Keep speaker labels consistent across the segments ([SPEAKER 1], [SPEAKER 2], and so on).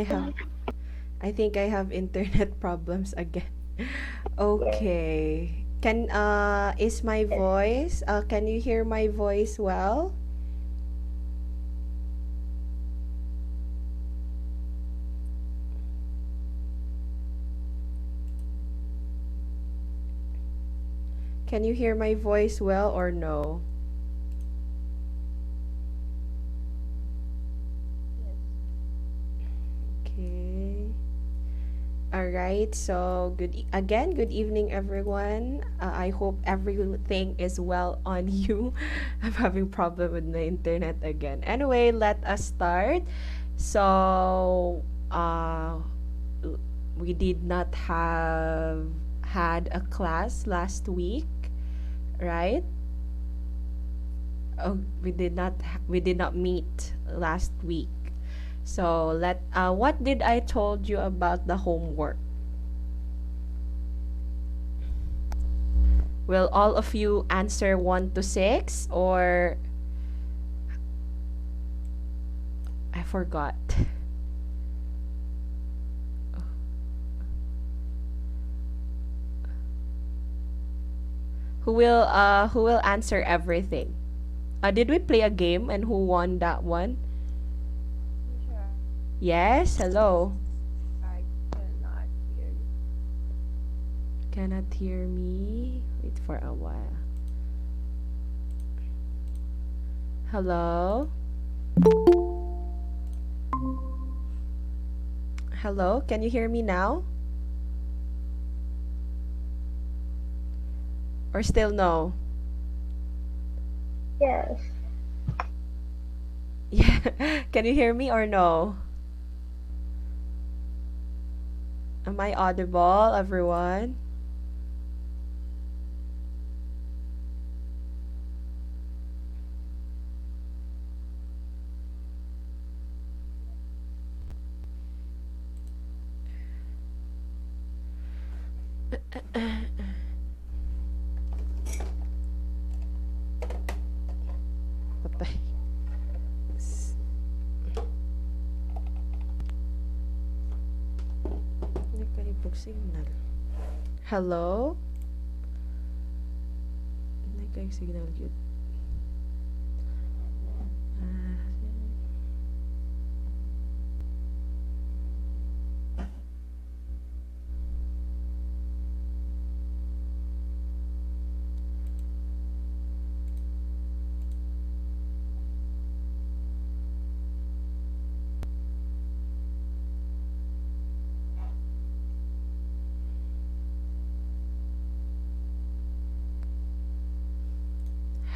[SPEAKER 1] I have I think I have internet problems again.
[SPEAKER 2] Yes,
[SPEAKER 1] Okay. Can is my
[SPEAKER 2] yes,
[SPEAKER 1] voice can you hear my voice well? Can you hear my voice well or no?
[SPEAKER 2] yes.
[SPEAKER 1] Okay. All right. So good evening everyone. I hope everything is well on you. I'm having problem with the internet again. Anyway, let us start. So, we did not have had a class last week, right? Oh, we did not meet last week. So what did I told you about the homework? Will all of you answer 1 to 6 or I forgot? Who will answer everything? Did we play a game and who won that one?
[SPEAKER 2] Teacher,
[SPEAKER 1] Yes, hello.
[SPEAKER 2] I cannot hear you.
[SPEAKER 1] Cannot hear me. Wait for a while. Hello? Hello? Can you hear me now? Or still no?
[SPEAKER 2] Yes,
[SPEAKER 1] Yeah. Can you hear me or no? Am I audible, everyone? Patay. S- Nagkalipog signal. Hello? Nagkalipog signal yun. Ah,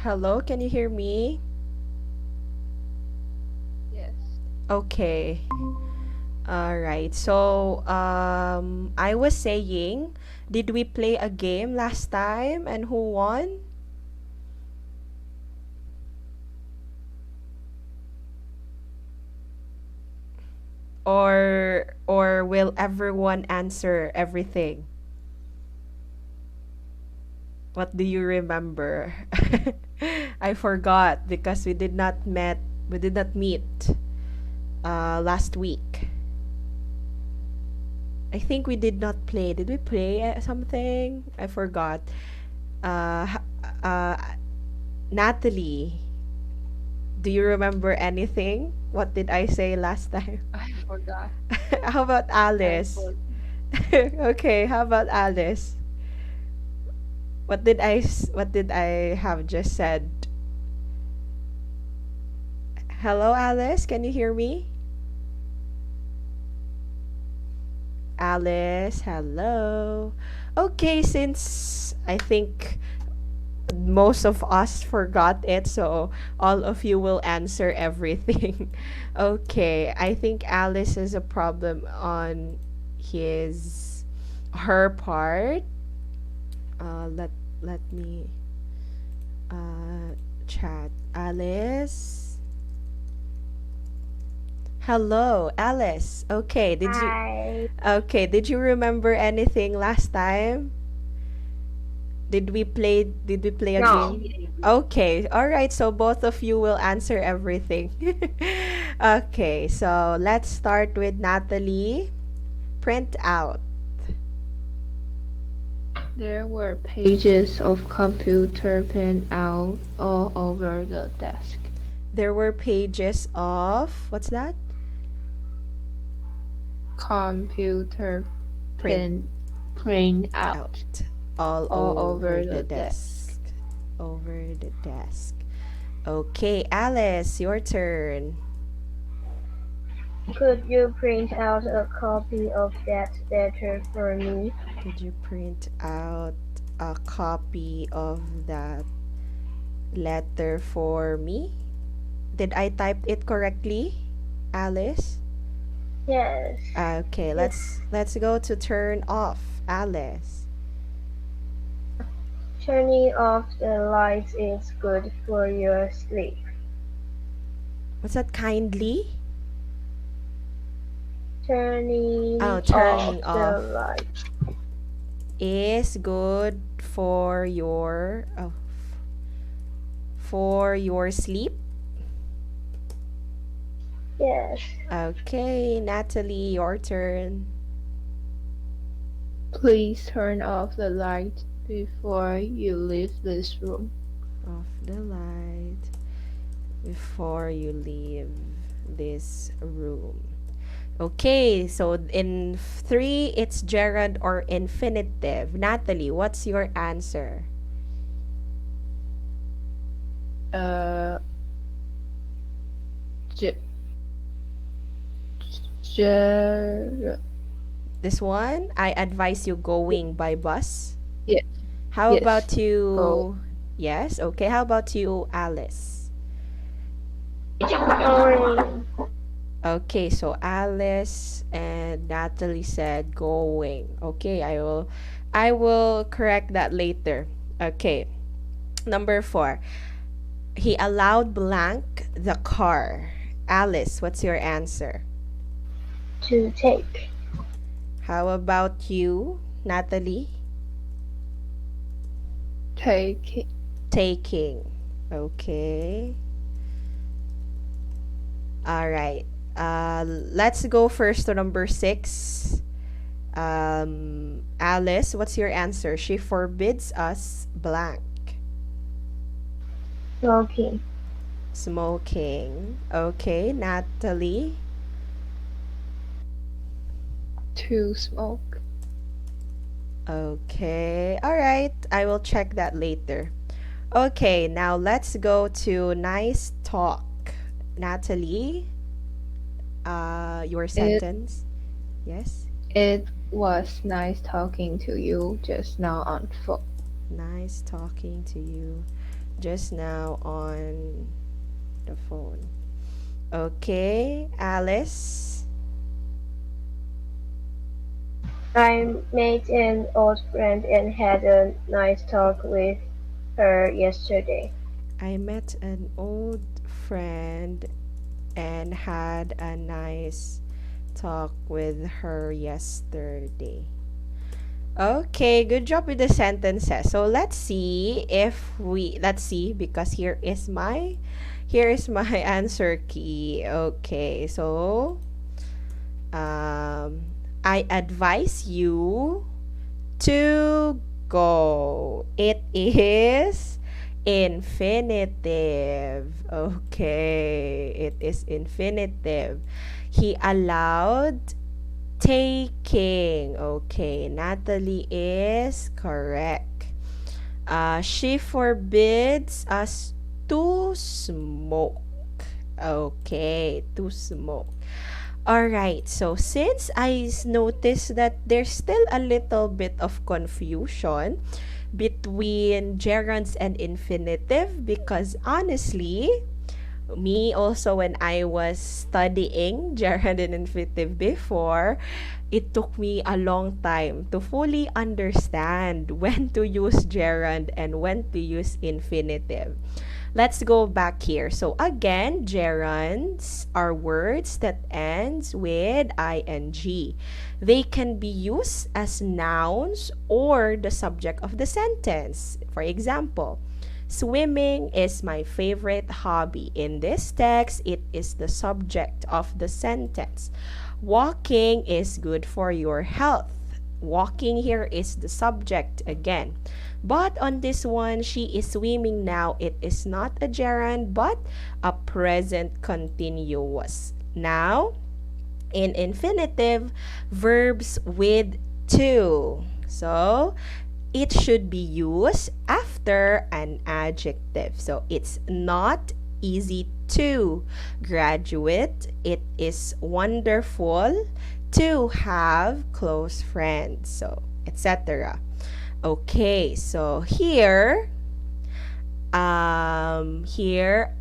[SPEAKER 1] hello, can you hear me?
[SPEAKER 2] yes.
[SPEAKER 1] Okay. All right. So, I was saying, did we play a game last time and who won? Or will everyone answer everything? What do you remember? I forgot because we did not meet last week. I think we did not play. Did we play something? I forgot. Uh, Natalie, do you remember anything? What did I say last time?
[SPEAKER 2] I forgot.
[SPEAKER 1] How about
[SPEAKER 2] I
[SPEAKER 1] Alice?
[SPEAKER 2] forgot.
[SPEAKER 1] Okay, how about Alice? What did I have just said? Hello, Alice. Can you hear me? Alice, hello. Okay, since I think most of us forgot it, so all of you will answer everything. Okay, I think Alice has a problem on his her part. Let me uh chat. Alice. Hello, Alice.
[SPEAKER 2] Hi.
[SPEAKER 1] Did you remember anything last time? Did we play a
[SPEAKER 2] No.
[SPEAKER 1] game? Okay. All right. So both of you will answer everything. Okay. So let's start with Natalie. Print out.
[SPEAKER 2] There were pages of computer pinned out all over the desk.
[SPEAKER 1] There were pages of what's that?
[SPEAKER 2] Computer
[SPEAKER 1] Print
[SPEAKER 2] pin print out
[SPEAKER 1] out all
[SPEAKER 2] all
[SPEAKER 1] over
[SPEAKER 2] over
[SPEAKER 1] the
[SPEAKER 2] the desk.
[SPEAKER 1] desk. Over the desk. Okay, Alice, your turn.
[SPEAKER 3] Could you print out a copy of that letter for me?
[SPEAKER 1] Could you print out a copy of that letter for me? Did I type it correctly, Alice?
[SPEAKER 3] Yes.
[SPEAKER 1] Okay,
[SPEAKER 3] Yes.
[SPEAKER 1] let's go to turn off, Alice.
[SPEAKER 3] Turning off the lights is good for your sleep.
[SPEAKER 1] What's that kindly? Oh,
[SPEAKER 3] Turning off
[SPEAKER 1] turning
[SPEAKER 3] the
[SPEAKER 1] off
[SPEAKER 3] lights.
[SPEAKER 1] is good for your for your sleep.
[SPEAKER 3] Yes.
[SPEAKER 1] Okay, Natalie, your turn.
[SPEAKER 2] Please turn off the light before you leave this room.
[SPEAKER 1] Off the light before you leave this room. Okay, so in three, it's gerund or infinitive. Natalie, what's your answer?
[SPEAKER 2] Uh, J- J-
[SPEAKER 1] This one, I advise you going by bus.
[SPEAKER 2] yes,
[SPEAKER 1] How
[SPEAKER 2] yes,
[SPEAKER 1] about
[SPEAKER 2] go.
[SPEAKER 1] you? Yes, okay. How about you, Alice?
[SPEAKER 3] Going.
[SPEAKER 1] Okay, so Alice and Natalie said going. Okay, I will correct that later. Okay. Number 4. He allowed blank the car. Alice, what's your answer?
[SPEAKER 3] To take.
[SPEAKER 1] How about you, Natalie?
[SPEAKER 2] Take
[SPEAKER 1] Taking. Okay. All right. Let's go first to number 6. Alice, what's your answer? She forbids us blank.
[SPEAKER 3] Smoking.
[SPEAKER 1] Smoking. Okay, Natalie.
[SPEAKER 2] to smoke.
[SPEAKER 1] Okay. All right. I will check that later. Okay, now let's go to nice talk. Natalie, your
[SPEAKER 2] It
[SPEAKER 1] sentence. Yes.
[SPEAKER 2] it was nice talking to you just now on phone.
[SPEAKER 1] Nice talking to you just now on the phone. Okay, Alice.
[SPEAKER 3] I made an old friend and had a nice talk with her yesterday.
[SPEAKER 1] I met an old friend and had a nice talk with her yesterday. Okay, good job with the sentences. So let's see because here is my answer key. Okay, so I advise you to go. It is infinitive. Okay, it is infinitive. He allowed taking. Okay, Natalie is correct. She forbids us to smoke. Okay, to smoke. All right. So since noticed that there's still a little bit of confusion between gerunds and infinitive, because honestly, me also when I was studying gerund and infinitive before, it took me a long time to fully understand when to use gerund and when to use infinitive. Let's go back here. So again, gerunds are words that ends with ing. They can be used as nouns or the subject of the sentence. For example, swimming is my favorite hobby. In this text, it is the subject of the sentence. Walking is good for your health. Walking here is the subject again. But on this one, she is swimming now. It is not a gerund but a present continuous. Now, in infinitive, verbs with to. So, it should be used after an adjective. So, it's not easy to graduate. It is wonderful to have close friends. So, etc. Okay, so here, here,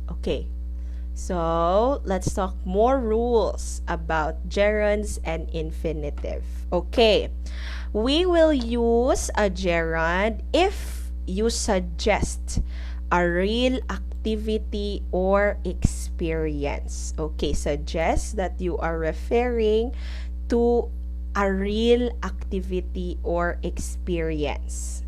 [SPEAKER 1] okay. So, let's talk more rules about gerunds and infinitive. Okay, we will use a gerund if you suggest a real activity or experience. Okay, suggest that you are referring to a real activity or experience.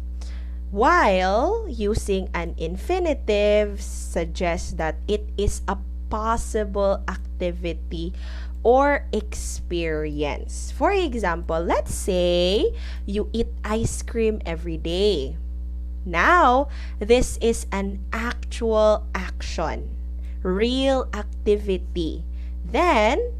[SPEAKER 1] While using an infinitive suggests that it is a possible activity or experience. For example, let's say you eat ice cream every day. Now, this is an actual action, real activity. Then,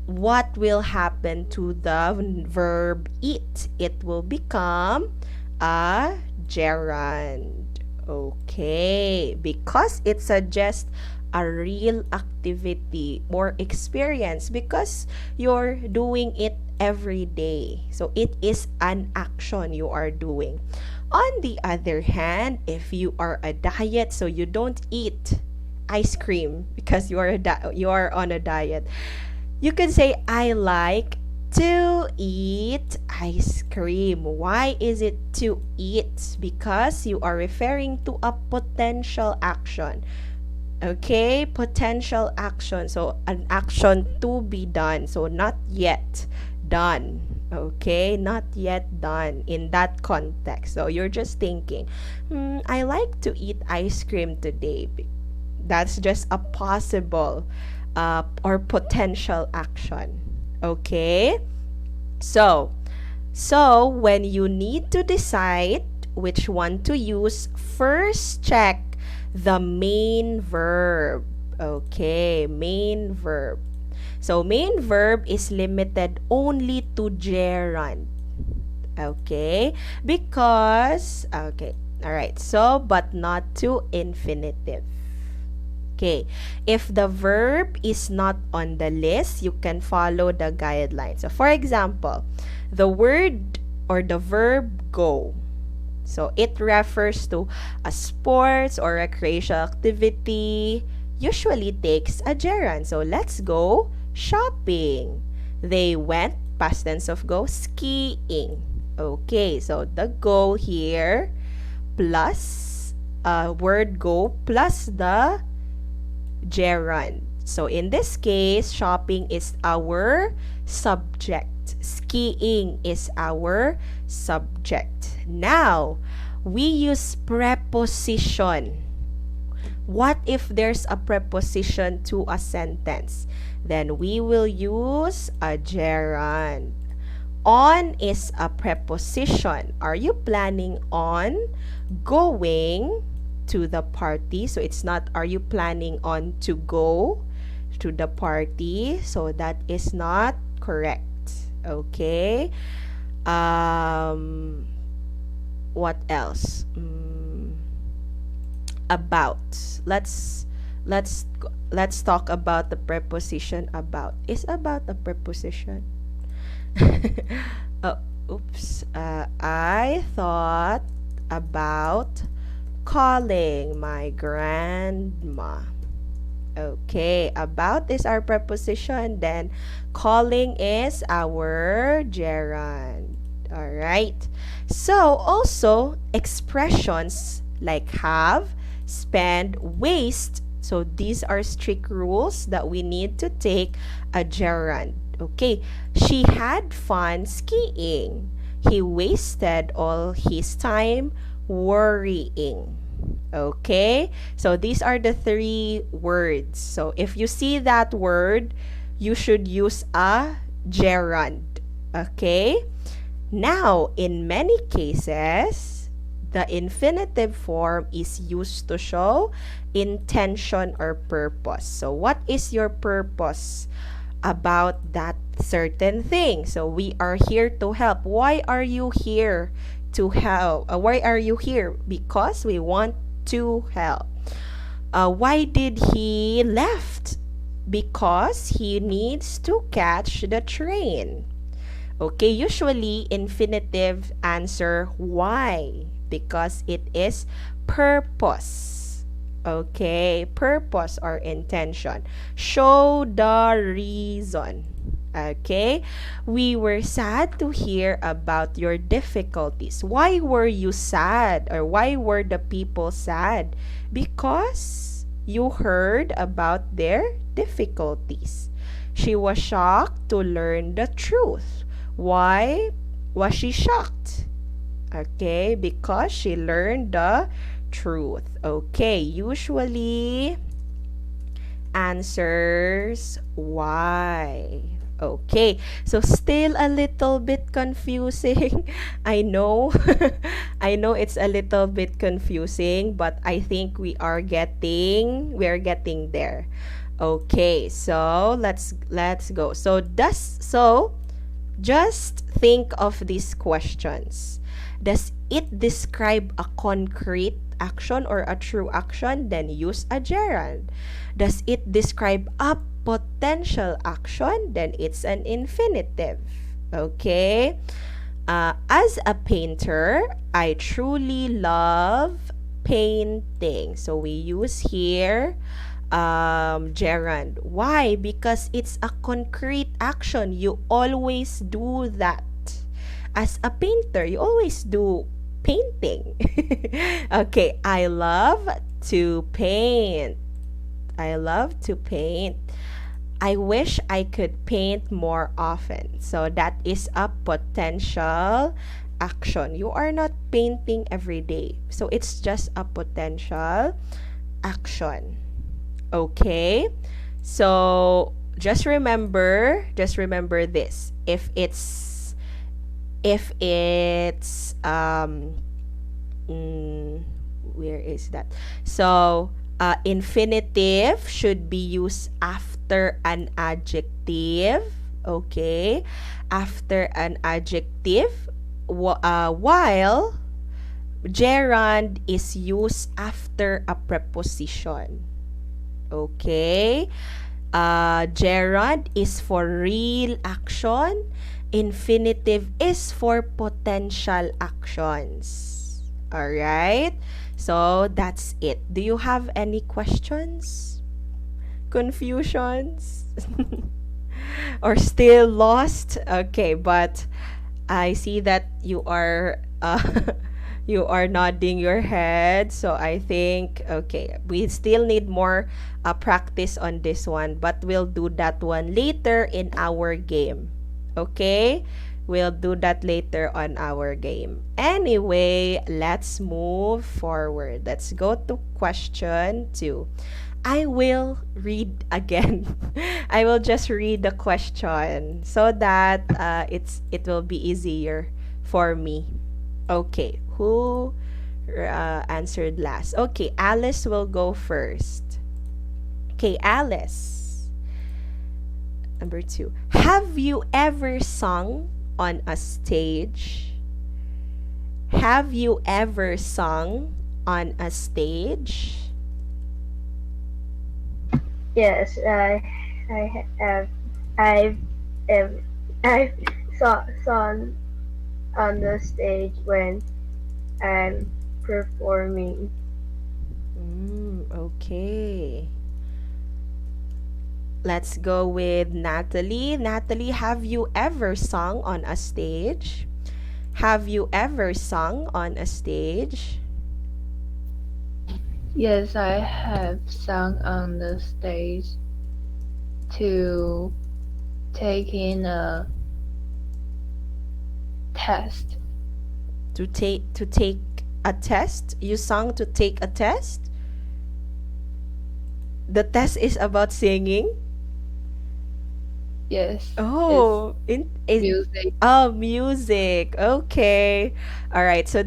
[SPEAKER 1] what will happen to the verb eat? It will become a gerund. Okay, because it suggests a real activity or experience because you're doing it every day. So it is an action you are doing. On the other hand, if you are a diet, so you don't eat ice cream because you are on a diet, you can say, I like to eat ice cream. Why is it to eat? Because you are referring to a potential action. Okay, potential action. So, an action to be done. So, not yet done. Okay, not yet done in that context. So, you're just thinking, I like to eat ice cream today. That's just a possible or potential action. Okay? So when you need to decide which one to use, first check the main verb. Okay, main verb. So main verb is limited only to gerund. Okay? Because okay. All right. So but not to infinitive. Okay, if the verb is not on the list, you can follow the guidelines. So, for example, the word or the verb go. So, it refers to a sports or recreational activity, usually takes a gerund. So, let's go shopping. They went, past tense of go, skiing. Okay, so the go here plus word go plus the gerund. So in this case, shopping is our subject. Skiing is our subject. Now, we use preposition. What if there's a preposition to a sentence? Then we will use a gerund. On is a preposition. Are you planning on going to the party? So it's not are you planning on to go to the party? So that is not correct. Okay. What else? About. Let's talk about the preposition about. Is about a preposition? Oh, oops. I thought about calling my grandma. Okay, about is our preposition, then calling is our gerund. All right. So, also expressions like have, spend, waste. So these are strict rules that we need to take a gerund. Okay, she had fun skiing. He wasted all his time worrying. Okay, so these are the three words. So if you see that word, you should use a gerund. Okay, now in many cases, the infinitive form is used to show intention or purpose. So what is your purpose about that certain thing? So we are here to help. Why are you here to help? Why are you here? Because we want to help. Why did he left? Because he needs to catch the train. Okay, usually infinitive answer why, because it is purpose. Okay, purpose or intention. Show the reason. Okay, we were sad to hear about your difficulties. Why were you sad, or why were the people sad? Because you heard about their difficulties. She was shocked to learn the truth. Why was she shocked? Okay, because she learned the truth. Okay, usually answers why. Okay, so still a little bit confusing. I know. I know it's a little bit confusing, but I think we're getting there. Okay, so let's go. So just think of these questions. Does it describe a concrete action or a true action? Then use a gerund. Does it describe a potential action? Then it's an infinitive. Okay? As a painter, I truly love painting. So we use here gerund. Why? Because it's a concrete action. You always do that. As a painter, you always do painting. Okay, I love to paint. I love to paint. I wish I could paint more often. So that is a potential action. You are not painting every day. So it's just a potential action. Okay? So just remember this. If it's where is that? So infinitive should be used after an adjective. Okay, after an adjective, while gerund is used after a preposition. Okay, gerund is for real action. Infinitive is for potential actions. All right? So that's it. Do you have any questions? Confusions? Or still lost? Okay, but I see that you are you are nodding your head. So I think okay, we still need more practice on this one, but we'll do that one later in our game. Okay? We'll do that later on our game. Anyway, let's move forward. Let's go to question 2. I will read again. I will just read the question so that it will be easier for me. Okay, who answered last? Okay, Alice will go first. Okay, Alice. Number 2. Have you ever sung on a stage? Have you ever sung on a stage?
[SPEAKER 3] Yes, I have. I've, ev- I've sung on the stage when I'm performing.
[SPEAKER 1] Okay. Let's go with Natalie. Natalie, have you ever sung on a stage? Have you ever sung on a stage?
[SPEAKER 2] Yes, I have sung on the stage to take in a test.
[SPEAKER 1] To take a test? You sung to take a test? The test is about singing?
[SPEAKER 2] Yes, it's
[SPEAKER 1] Oh,
[SPEAKER 2] music.
[SPEAKER 1] oh, music. Okay. All right. So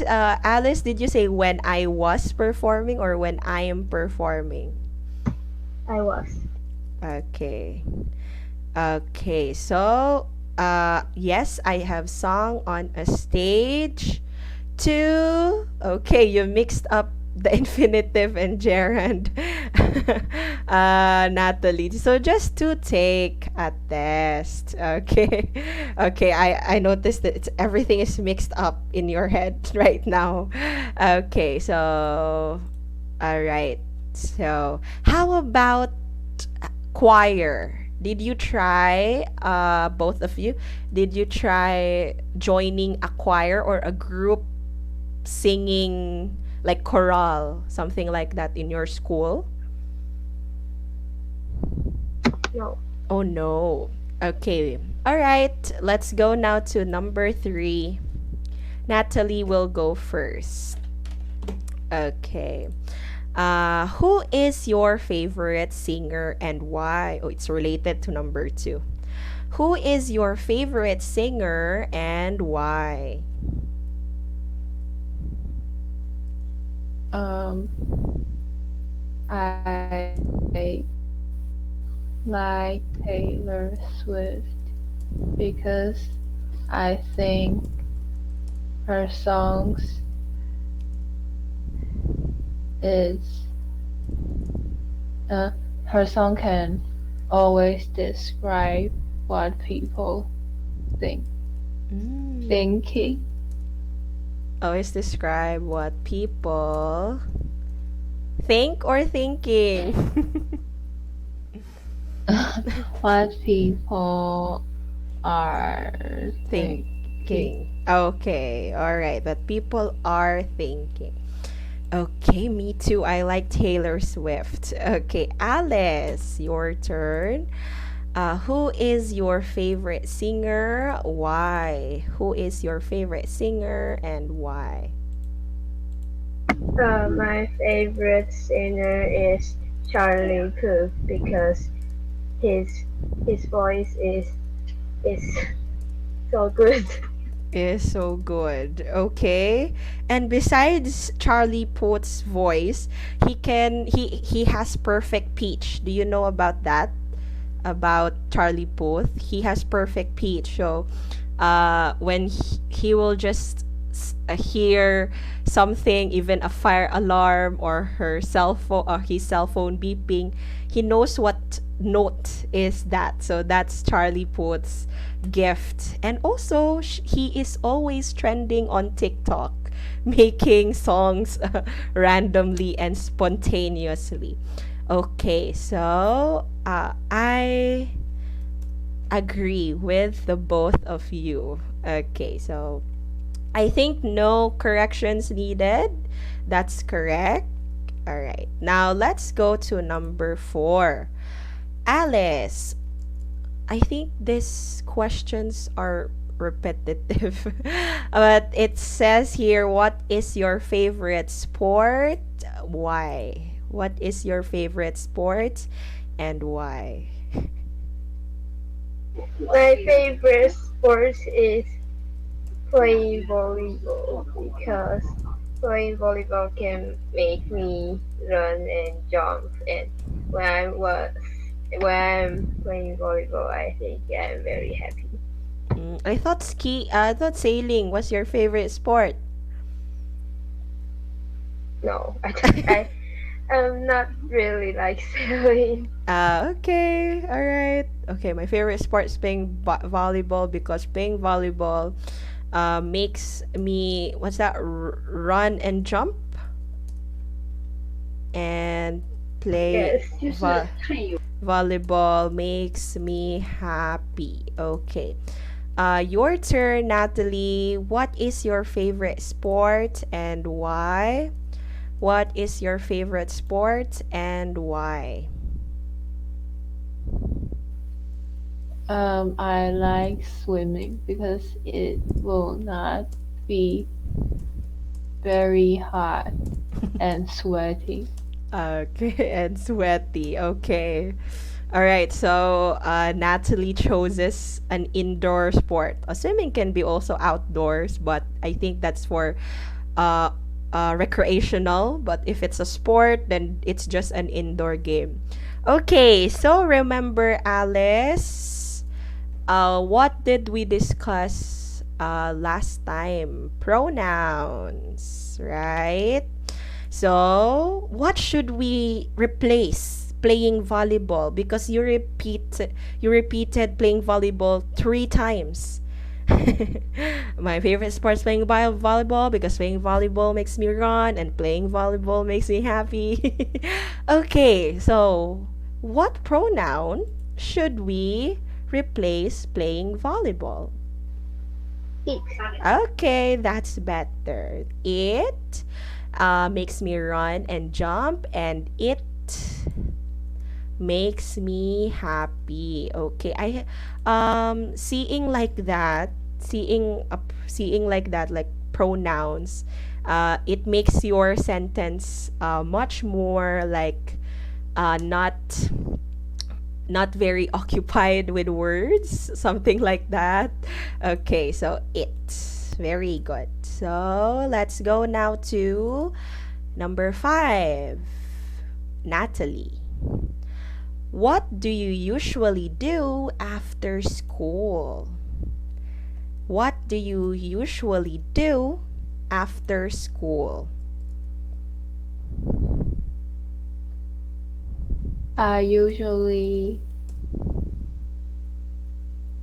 [SPEAKER 1] Alice, did you say when I was performing or when I am performing?
[SPEAKER 3] I was.
[SPEAKER 1] Okay. Okay. So, yes, I have sung on a stage. Two. Okay, you mixed up the infinitive and gerund, Natalie. So just to take a test. Okay. Okay, I noticed that everything is mixed up in your head right now. Okay, so all right. So how about choir? Did you try, both of you? Did you try joining a choir or a group singing like chorale, something like that in your school?
[SPEAKER 3] No.
[SPEAKER 1] Oh no. Okay. All right. Let's go now to number three. Natalie will go first. Okay. Who is your favorite singer and why? Oh, it's related to number two. Who is your favorite singer and why?
[SPEAKER 2] Um, I like Taylor Swift because I think her songs is uh, her song can always describe what people think
[SPEAKER 1] Mm.
[SPEAKER 2] thinking
[SPEAKER 1] Always describe what people think or thinking.
[SPEAKER 2] what people are thinking.
[SPEAKER 1] Thinking. Okay, all right. That people are thinking. Okay, me too. I like Taylor Swift. Okay, Alice, your turn. Who is your favorite singer? Why? Who is your favorite singer and why?
[SPEAKER 3] My favorite singer is Charlie Puth because his his voice is so good.
[SPEAKER 1] Is so good. Okay. And besides Charlie Puth's voice, he has perfect pitch. Do you know about that? About Charlie Puth? He has perfect pitch. So, when he will just hear something, even a fire alarm or his cell phone beeping, he knows what note is that. So that's Charlie Puth's gift. And also, he is always trending on TikTok, making songs randomly and spontaneously. Okay, so I agree with the both of you. Okay, so I think no corrections needed. That's correct. All right. Now let's go to number four. Alice, I think these questions are repetitive. But it says here, what is your favorite sport? Why? What is your favorite sport and why?
[SPEAKER 3] My favorite sport is playing volleyball because playing volleyball can make me run and jump, and when I was when I'm playing volleyball I think I'm very happy.
[SPEAKER 1] I thought sailing was your favorite sport.
[SPEAKER 3] No, I'm not really like sailing.
[SPEAKER 1] Okay, all right. Okay, my favorite sport is playing volleyball because playing volleyball makes me, what's that, run and jump and play
[SPEAKER 3] Yes.
[SPEAKER 1] volleyball makes me happy. Okay. Your turn, Natalie. What is your favorite sport and why? What is your favorite sport and why?
[SPEAKER 2] I like swimming because it will not be very hot and sweaty.
[SPEAKER 1] Okay, and sweaty. Okay. All right. So, Natalie chooses an indoor sport. Swimming can be also outdoors, but I think that's for uh, recreational. But if it's a sport, then it's just an indoor game. Okay. So, remember, Alice, what did we discuss last time? Pronouns, right? So, what should we replace playing volleyball? Because you repeated playing volleyball 3 times. My favorite sport is playing volleyball because playing volleyball makes me run and playing volleyball makes me happy. Okay, so what pronoun should we replace playing volleyball?
[SPEAKER 3] It.
[SPEAKER 1] Okay, that's better. It makes me run and jump, and it makes me happy. Okay, I seeing like that, seeing like that, like pronouns, it makes your sentence much more like not very occupied with words, something like that. Okay, so it's very good. So let's go now to number 5. Natalie, what do you usually do after school? What do you usually do after school?
[SPEAKER 2] I usually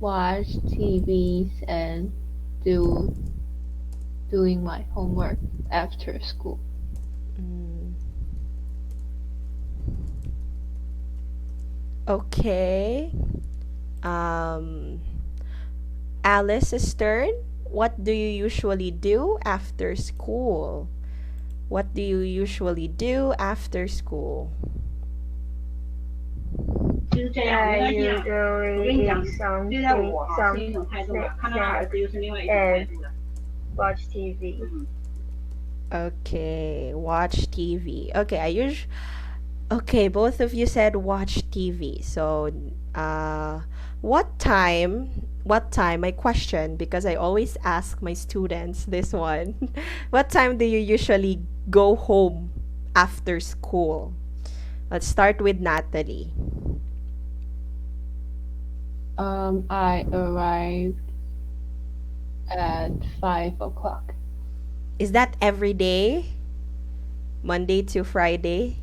[SPEAKER 2] watch TVs and do doing my homework after school.
[SPEAKER 1] Mm, okay. Um, Alice's turn. What do you usually do after school? What do you usually do after school?
[SPEAKER 3] I usually eat some snacks and watch TV.
[SPEAKER 1] Okay, watch TV. Okay, both of you said watch TV. So, what time? What time? My question, because I always ask my students this one. What time do you usually go home after school? Let's start with Natalie.
[SPEAKER 2] I arrived at 5 o'clock.
[SPEAKER 1] Is that every day? Monday to Friday?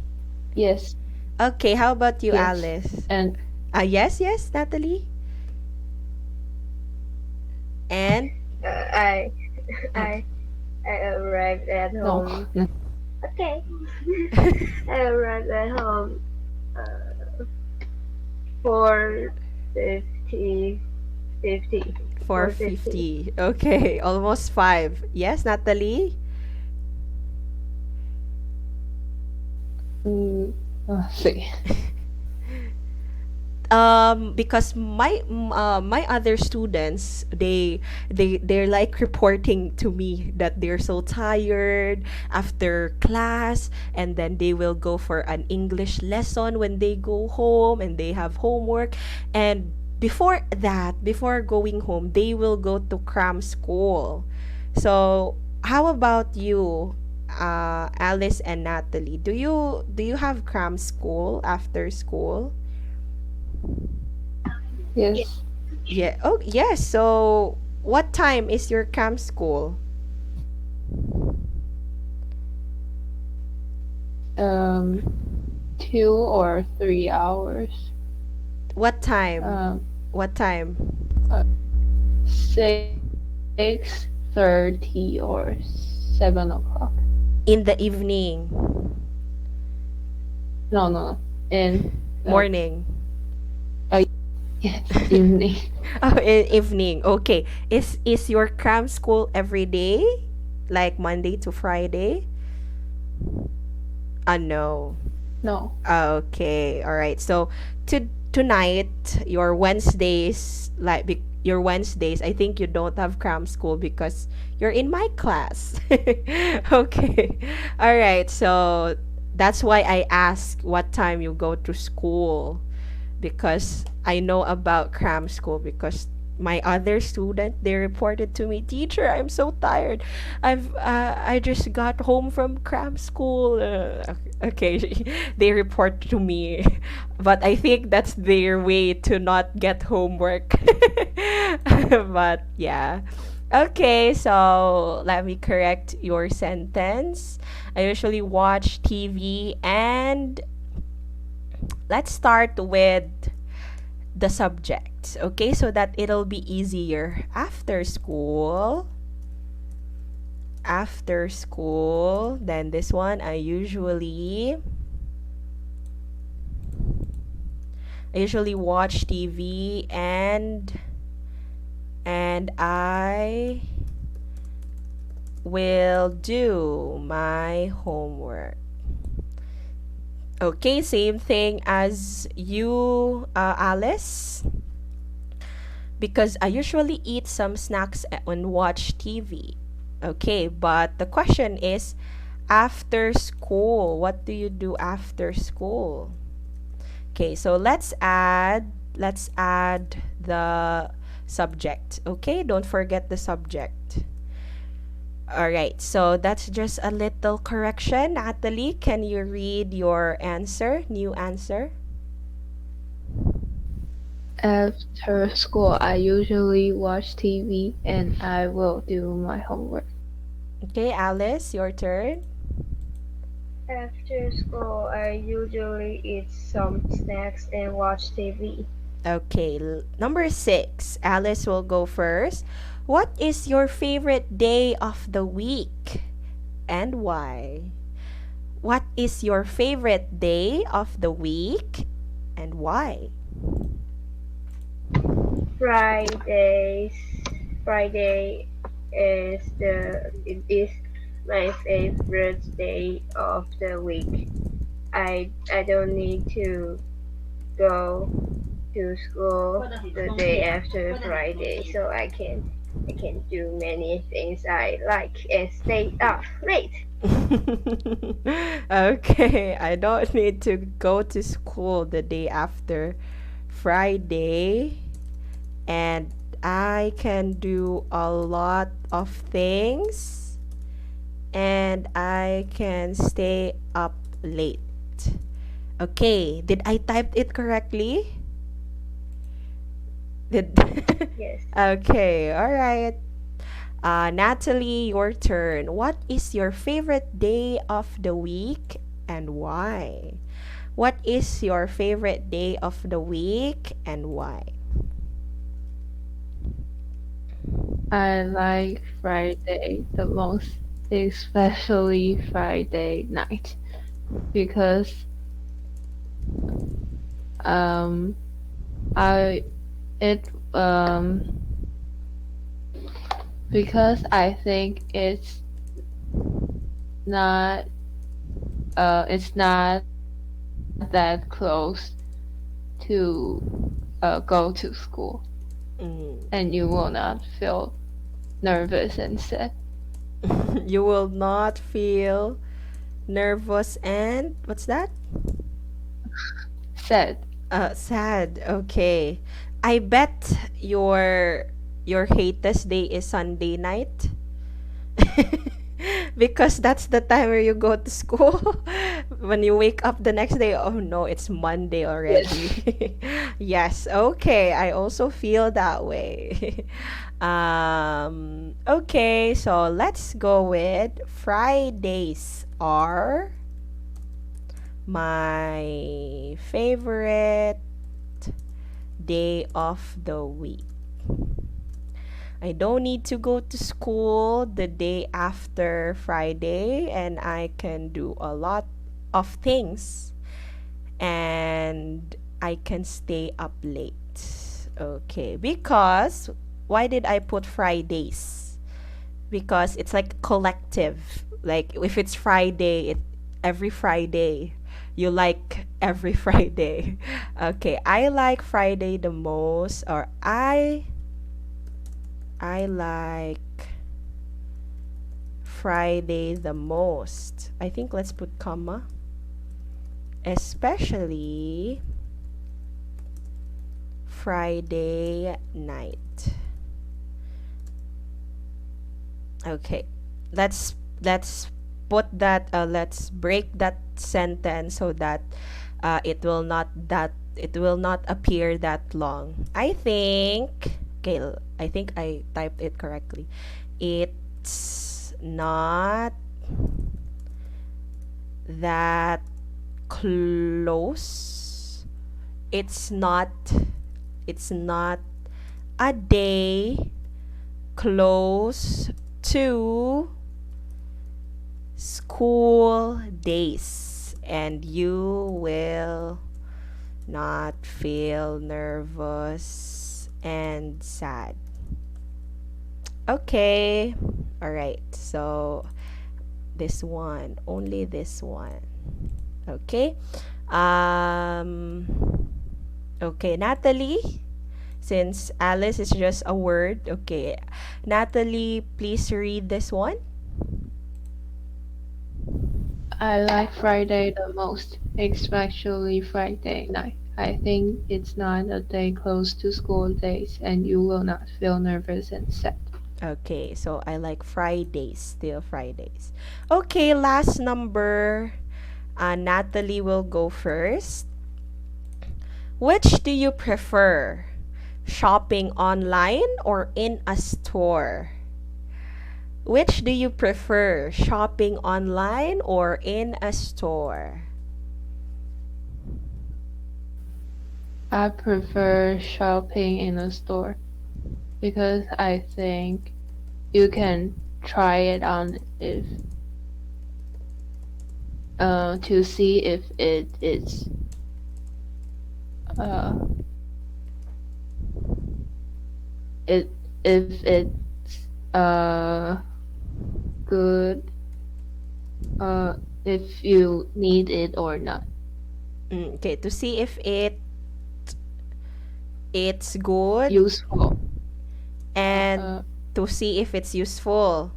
[SPEAKER 2] Yes,
[SPEAKER 1] Okay, how about you,
[SPEAKER 2] yes,
[SPEAKER 1] Alice?
[SPEAKER 2] and
[SPEAKER 1] Yes, yes, Natalie. And
[SPEAKER 3] Uh, I I I arrived at
[SPEAKER 2] no,
[SPEAKER 3] home. Okay. I arrived at home. 4:50. 4:50.
[SPEAKER 1] 4:50. Okay, almost 5. Yes, Natalie?
[SPEAKER 2] mm, let's see.
[SPEAKER 1] Because my other students, they're like reporting to me that they're so tired after class, and then they will go for an English lesson when they go home, and they have homework, and before going home they will go to cram school. So how about you, Alice and Natalie? Do you have cram school after school?
[SPEAKER 2] Yes,
[SPEAKER 1] Yeah. Oh, yes. So, what time is your camp school?
[SPEAKER 2] um, 2 or 3 hours.
[SPEAKER 1] What time?
[SPEAKER 2] Um,
[SPEAKER 1] What time?
[SPEAKER 2] uh, 6:30 or 7 o'clock.
[SPEAKER 1] In the evening,
[SPEAKER 2] No, no, no. In uh,
[SPEAKER 1] morning.
[SPEAKER 2] uh, yes, evening.
[SPEAKER 1] Oh, in evening. Okay. Is your camp school every day? Like Monday to Friday? No.
[SPEAKER 2] No.
[SPEAKER 1] Okay, all right. So tonight, your Wednesdays, your Wednesdays, I think you don't have cram school because you're in my class. Okay, all right. So that's why I ask what time you go to school, because I know about cram school because my other student, they reported to me, teacher, I'm so tired, I just got home from cram school. Okay, they report to me, but I think that's their way to not get homework. But yeah. Okay, so let me correct your sentence. I usually watch TV, and let's start with the subject, okay, so that it'll be easier. After school, then this one, I usually watch TV, and I will do my homework. Okay, same thing as you, Alice, because I usually eat some snacks and watch TV. Okay, but the question is, after school, what do you do after school? Okay, so let's add the subject. Okay, don't forget the subject. All right, so that's just a little correction. Natalie, can you read your answer, new answer?
[SPEAKER 2] After school, I usually watch TV and I will do my homework.
[SPEAKER 1] Okay, Alice, your turn.
[SPEAKER 3] After school, I usually eat some snacks and watch TV.
[SPEAKER 1] Okay, number 6. Alice will go first. What is your favorite day of the week and why? What is your favorite day of the week and why?
[SPEAKER 3] Fridays. Friday it is my favorite day of the week. I don't need to go to school the day after Friday, so I can do many things I like and stay up late.
[SPEAKER 1] Okay, I don't need to go to school the day after Friday, and I can do a lot of things, and I can stay up late. Okay, did I type it correctly? Did
[SPEAKER 3] Yes.
[SPEAKER 1] Okay, all right. Natalie, your turn. What is your favorite day of the week and why? What is your favorite day of the week and why?
[SPEAKER 2] I like Friday the most, especially Friday night, because um I it because I think not it's not that close to go to school,
[SPEAKER 1] Mm.
[SPEAKER 2] and you will not feel nervous and sad.
[SPEAKER 1] You will not feel nervous and what's that?
[SPEAKER 2] Sad.
[SPEAKER 1] Sad. Okay. I bet your hatest day is Sunday night. Because that's the time where you go to school. When you wake up the next day, oh no, it's Monday
[SPEAKER 2] Yes.
[SPEAKER 1] already. Yes, okay. I also feel that way. Okay, so let's go with Fridays are my favorite day of the week. I don't need to go to school the day after Friday, and I can do a lot of things, and I can stay up late. Okay, because why did I put Fridays? Because it's like collective. Like if it's Friday, every Friday. You like every Friday. Okay, I like Friday the most, or I like Friday the most. I think let's put comma. Especially Friday night. Okay. Let's put that let's break that sentence so that it will not appear that long. I think okay, I think I typed it correctly. It's not that close. It's not it's not a day close to school days, and you will not feel nervous and sad. Okay. All right. So this one, only this one. Okay. Um okay, Natalie, since Alice is just a word. Okay. Natalie, please read this one.
[SPEAKER 2] I like Friday the most, especially Friday night. I think it's not a day close to school days and you will not feel nervous and sad.
[SPEAKER 1] Okay, so I like Fridays, still Fridays. Okay, last number. Natalie will go first. Which do you prefer? Shopping online or in a store? Which do you prefer? Shopping online or in a store?
[SPEAKER 2] I prefer shopping in a store because I think you can try it on if to see if it is uh it if it's good if you need it or not.
[SPEAKER 1] Okay, to see if it's good
[SPEAKER 2] Useful.
[SPEAKER 1] and
[SPEAKER 2] Uh
[SPEAKER 1] to see if it's useful.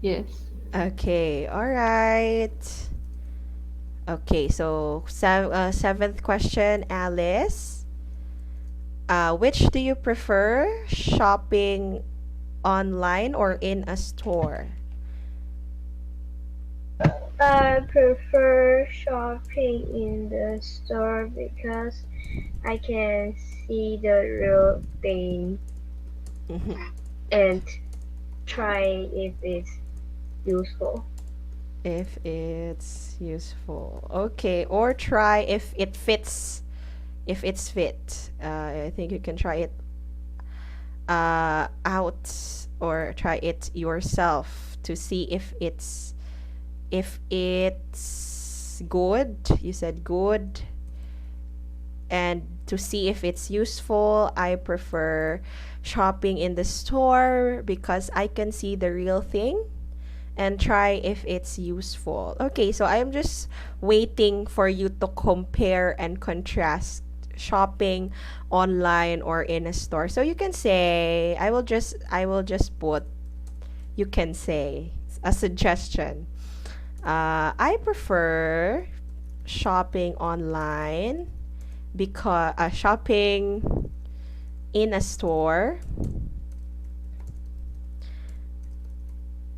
[SPEAKER 2] yes.
[SPEAKER 1] Okay, all right. Okay, so seventh question, Alice. Which do you prefer? Shopping online or in a store?
[SPEAKER 3] I prefer shopping in the store because I can see the real thing
[SPEAKER 1] Mhm.
[SPEAKER 3] and try if it's useful.
[SPEAKER 1] If it's useful. Okay, or try if it fits. If it's fit. I think you can try it out or try it yourself to see if it's good. You said good. And to see if it's useful, I prefer shopping in the store because I can see the real thing and try if it's useful. Okay, so I'm just waiting for you to compare and contrast shopping online or in a store. So you can say I will just put you can say a suggestion. I prefer shopping online because shopping in a store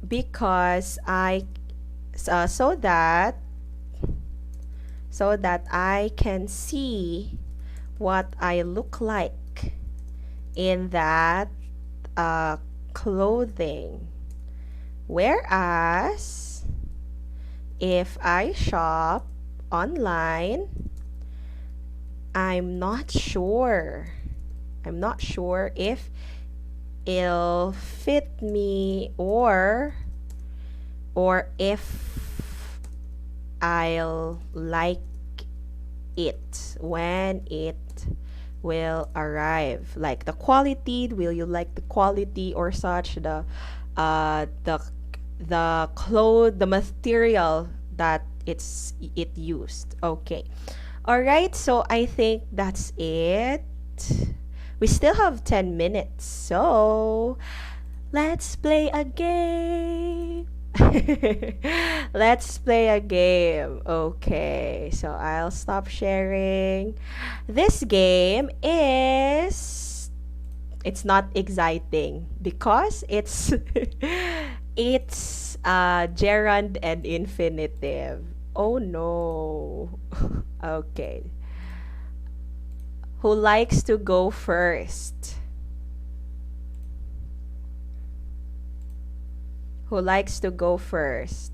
[SPEAKER 1] because so that I can see what I look like in that uh, clothing. Whereas if I shop online, I'm not sure. I'm not sure if it'll fit me or if I'll like it when it will arrive. Like the quality, will you like the quality or such? The the material that it used. Okay. All right, so I think that's it. We still have 10 minutes. So, let's play a game. Let's play a game. Okay, so I'll stop sharing. This game is it's not exciting because it's gerund and infinitive. Oh no. Okay. Who likes to go first? Who likes to go first?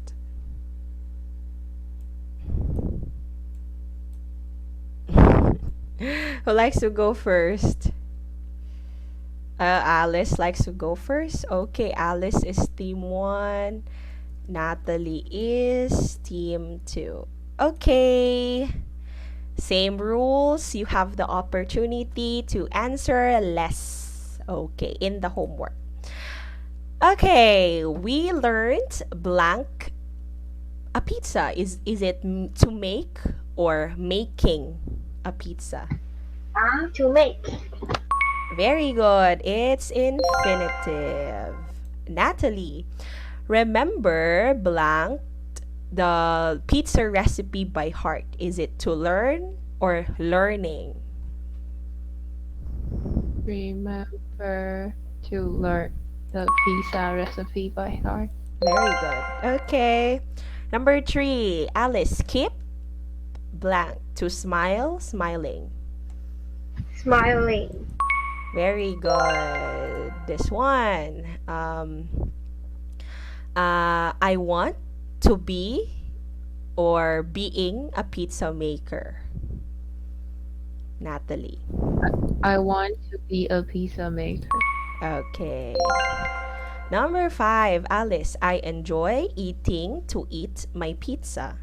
[SPEAKER 1] Who likes to go first? Alice likes to go first. Okay, Alice is team 1. Natalie is team 2. Okay. Same rules. You have the opportunity to answer less. Okay, in the homework. Okay, we learned blank a pizza. Is it to make or making a pizza?
[SPEAKER 3] To make.
[SPEAKER 1] Very good. It's infinitive. Natalie, remember blank the pizza recipe by heart. Is it to learn or learning?
[SPEAKER 2] Remember to learn the pizza recipe by heart.
[SPEAKER 1] Very good. Okay. Number 3, Alice, keep blank to smile, smiling.
[SPEAKER 3] Smiling.
[SPEAKER 1] Very good. This one. I want to be or being a pizza maker. Natalie.
[SPEAKER 2] I want to be a pizza maker.
[SPEAKER 1] Okay. Number 5, Alice. I enjoy eating to eat my pizza.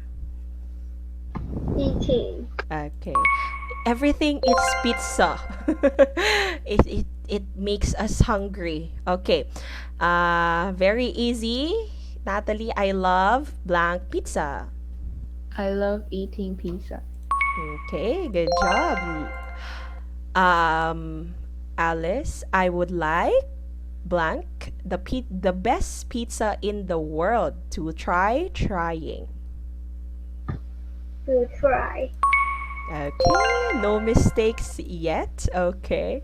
[SPEAKER 3] Eating.
[SPEAKER 1] Okay. Everything is pizza. It makes us hungry. Okay. Very easy. Natalie, I love blank pizza.
[SPEAKER 2] I love eating pizza.
[SPEAKER 1] Okay, good job. Um, Alice, I would like blank the best pizza in the world to try trying.
[SPEAKER 3] To try.
[SPEAKER 1] Okay, no mistakes yet. Okay.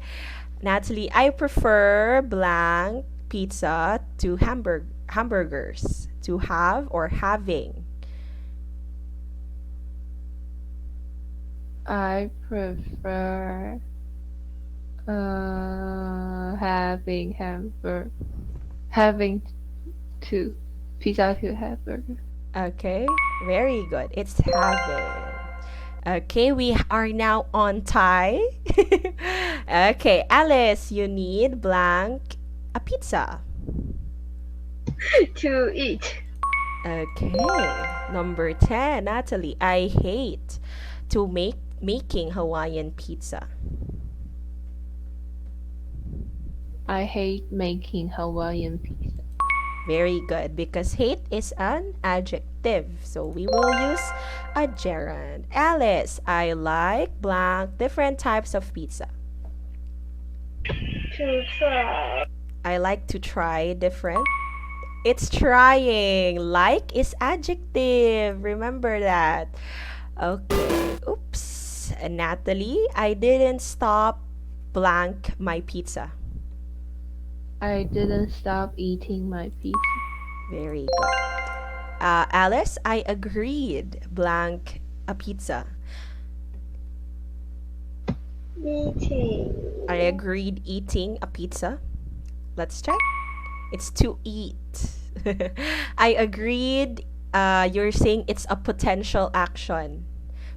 [SPEAKER 1] Natalie, I prefer blank pizza to hamburgers. To have or having.
[SPEAKER 2] I prefer having having to pizza to hamburger.
[SPEAKER 1] Okay, very good. It's having. Okay, we are now on tie. Okay, Alice, you need blank a pizza.
[SPEAKER 3] To eat.
[SPEAKER 1] Okay, number 10, Natalie, I hate to making Hawaiian pizza.
[SPEAKER 2] I hate making Hawaiian pizza.
[SPEAKER 1] Very good, because hate is an adjective. So we will use a gerund. Alice, I like blank different types of pizza.
[SPEAKER 3] To try.
[SPEAKER 1] I like to try different. It's trying. Like is adjective. Remember that. Okay. Oops. Natalie, I didn't stop blank my pizza.
[SPEAKER 2] I didn't stop eating my pizza.
[SPEAKER 1] Very good. Alice, I agreed blank a pizza.
[SPEAKER 3] Eating.
[SPEAKER 1] I agreed eating a pizza. Let's check. It's to eat. I agreed. You're saying it's a potential action.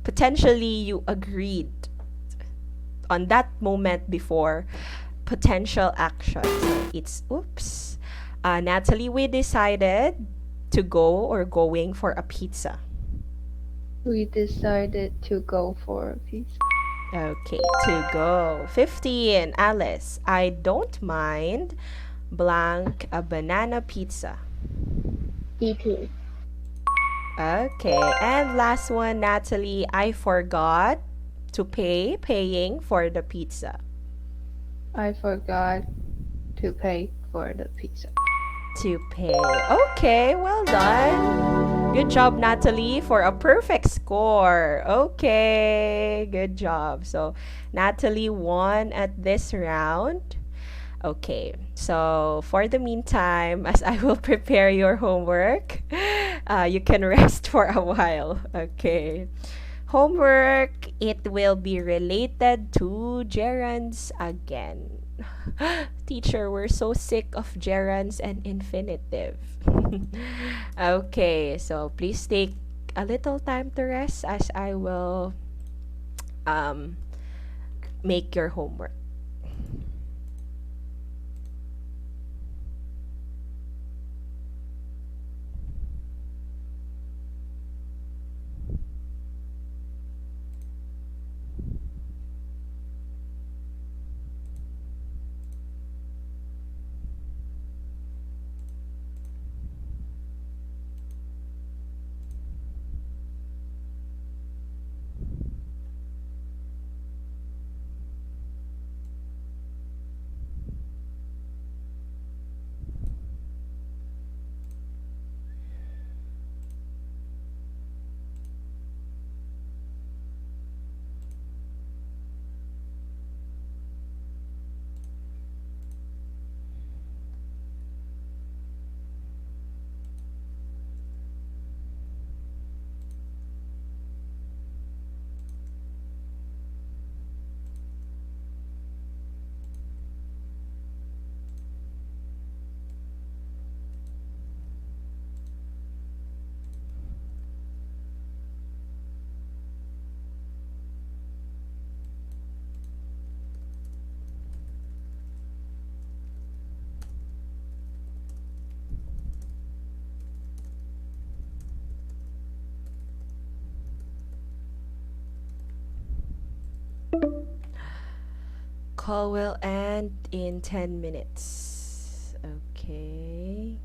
[SPEAKER 1] Potentially, you agreed on that moment before potential action. So it's oops. Natalie, we decided to go or going for a pizza.
[SPEAKER 2] We decided to go for a pizza.
[SPEAKER 1] Okay, to go. 15, Alice. I don't mind blank a banana pizza.
[SPEAKER 3] eating.
[SPEAKER 1] Okay. And last one, Natalie, I forgot to paying for the pizza.
[SPEAKER 2] I forgot to pay for the pizza.
[SPEAKER 1] To pay. Okay, well done. Good job, Natalie, for a perfect score. Okay, good job. So, Natalie won at this round. Okay, so for the meantime, as I will prepare your homework, you can rest for a while. Okay. Homework, it will be related to gerunds again. Teacher, we're so sick of gerunds and infinitive. Okay, so please take a little time to rest as I will um, make your homework. Call will end in 10 minutes. Okay.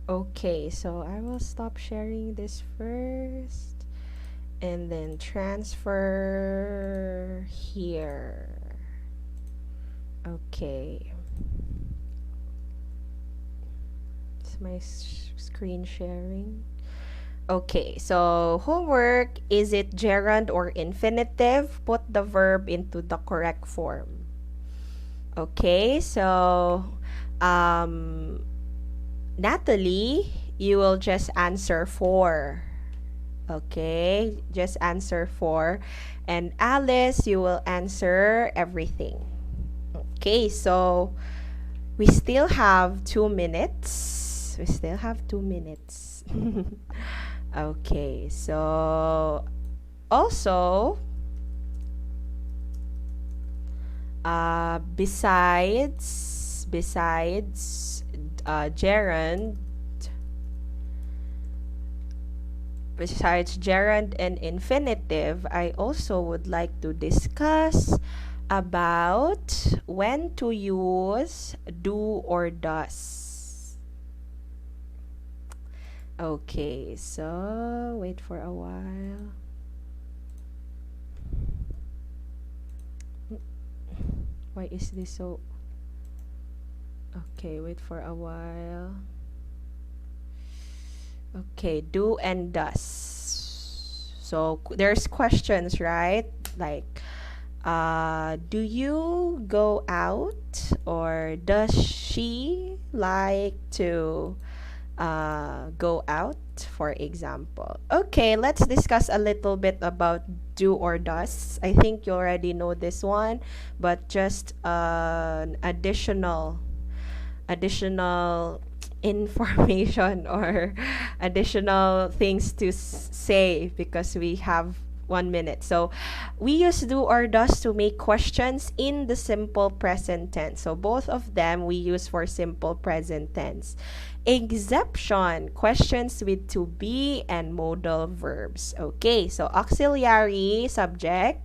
[SPEAKER 1] Okay, so I will stop sharing this first and then transfer here. Okay. It's my screen sharing. Okay, so homework, is it gerund or infinitive? Put the verb into the correct form. Okay, so um Natalie, you will just answer four. Okay, just answer four. And Alice, you will answer everything. Okay, so we still have 2 minutes. We still have 2 minutes. Okay, so also, besides gerund, and infinitive, I also would like to discuss about when to use do or does. Okay, so wait for a while. Why is this so... Okay, wait for a while. Okay, do and does. So there's questions, right? Like, do you go out, or does she like to go out, for example? Okay, let's discuss a little bit about do or does. I think you already know this one, but just an additional information or additional things to say because we have 1 minute. So we use do or does to make questions in the simple present tense. So both of them we use for simple present tense. Exception, questions with to be and modal verbs. Okay, so auxiliary subject,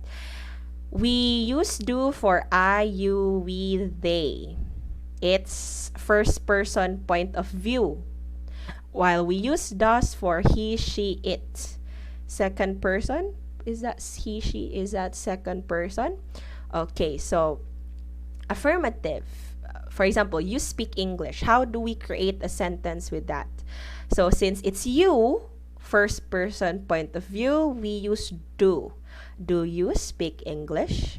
[SPEAKER 1] we use do for I, you, we, they. It's first person point of view, while we use does for he, she, it. Second person, is that he, she, is that second person? Okay, so affirmative. For example, you speak English. How do we create a sentence with that? So since it's you, first person point of view, we use do. Do you speak English?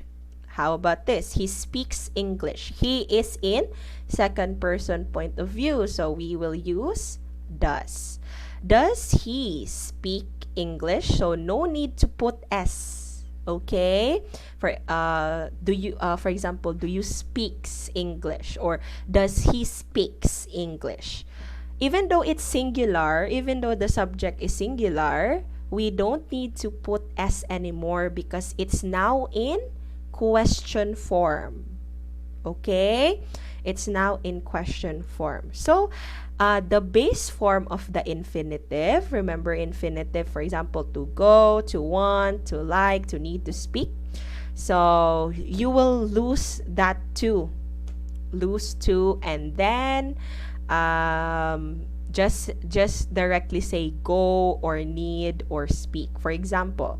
[SPEAKER 1] How about this? He speaks English. He is in second person point of view, so we will use does. Does he speak English? So no need to put s. Okay? For example, do you speaks English, or does he speaks English? Even though it's singular, even though the subject is singular, we don't need to put s anymore because it's now in question form. Okay? It's now in question form. So, the base form of the infinitive, remember infinitive, for example, to go, to want, to like, to need, to speak. So, you will lose that too. Lose to, and then just directly say go or need or speak. For example,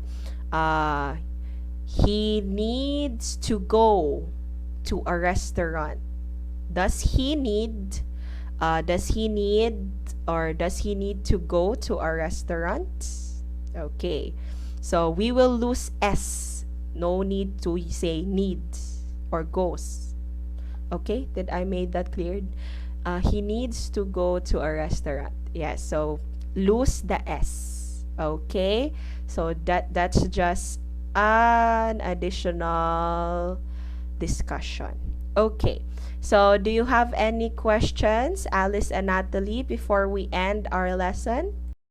[SPEAKER 1] uh, he needs to go to a restaurant. Does he need does he need to go to a restaurant? Okay. So we will lose s. No need to say needs or goes. Okay? Did I made that clear? He needs to go to a restaurant. Yes. So lose the s. Okay? So that's just an additional discussion. Okay. So, do you have any questions, Alice and Natalie, before we end our lesson?